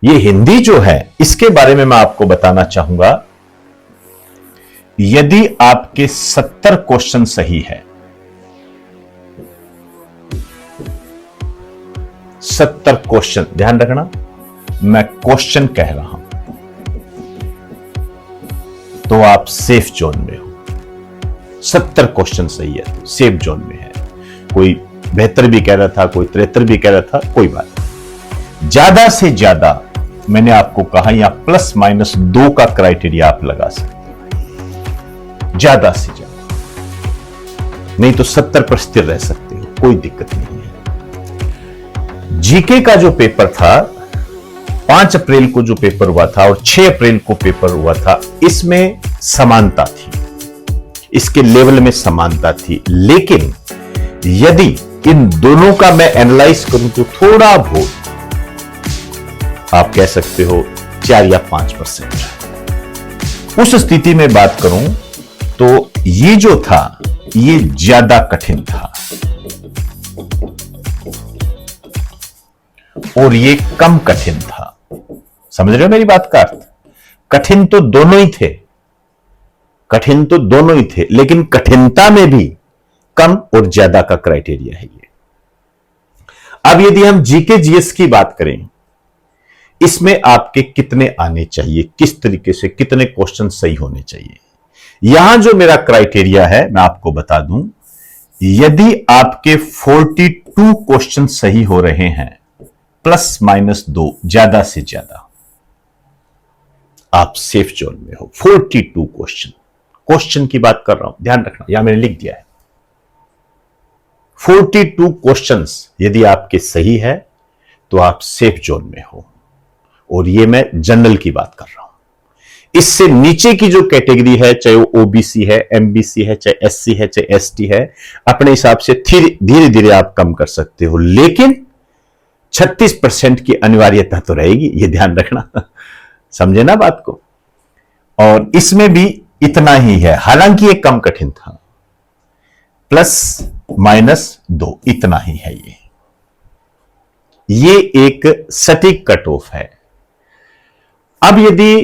ये हिंदी जो है इसके बारे में मैं आपको बताना चाहूंगा। यदि आपके 70 क्वेश्चन सही है, 70 क्वेश्चन, ध्यान रखना मैं क्वेश्चन कह रहा हूं, तो आप सेफ जोन में हो। 70 क्वेश्चन सही है तो सेफ जोन में है। कोई 72 भी कह रहा था, कोई 73 भी कह रहा था, कोई बात नहीं। ज्यादा से ज्यादा मैंने आपको कहा यहां प्लस माइनस 2 का क्राइटेरिया आप लगा सकते हो, ज्यादा से ज्यादा, नहीं तो 70 पर स्थिर रह सकते हो, कोई दिक्कत नहीं है। जीके का जो पेपर था 5 अप्रैल को जो पेपर हुआ था और 6 अप्रैल को पेपर हुआ था, इसमें समानता थी, इसके लेवल में समानता थी। लेकिन यदि इन दोनों का मैं एनालाइज करूं तो थोड़ा बहुत आप कह सकते हो 4 या 5%। उस स्थिति में बात करूं तो ये जो था ये ज्यादा कठिन था और ये कम कठिन था। समझ रहे हो मेरी बात का अर्थ? कठिन तो दोनों ही थे, कठिन तो दोनों ही थे, लेकिन कठिनता में भी कम और ज्यादा का क्राइटेरिया है ये। अब यदि हम जीके जीएस की बात करें, इसमें आपके कितने आने चाहिए, किस तरीके से कितने क्वेश्चन सही होने चाहिए, यहां जो मेरा क्राइटेरिया है मैं आपको बता दूं। यदि आपके 42 क्वेश्चन सही हो रहे हैं प्लस माइनस 2, ज्यादा से ज्यादा, आप सेफ जोन में हो। 42 क्वेश्चन की बात कर रहा हूं, ध्यान रखना, यहां मैंने लिख दिया है 42 क्वेश्चंस यदि आपके सही है तो आप सेफ जोन में हो। और ये मैं जनरल की बात कर रहा हूं। इससे नीचे की जो कैटेगरी है, चाहे वो ओबीसी है, एमबीसी है, चाहे एससी है, चाहे एसटी है, अपने हिसाब से धीरे धीरे आप कम कर सकते हो, लेकिन 36% की अनिवार्यता तो रहेगी, ये ध्यान रखना। समझे ना बात को? और इसमें भी इतना ही है, हालांकि ये कम कठिन था, प्लस माइनस 2 इतना ही है। ये एक सटीक कट ऑफ है। अब यदि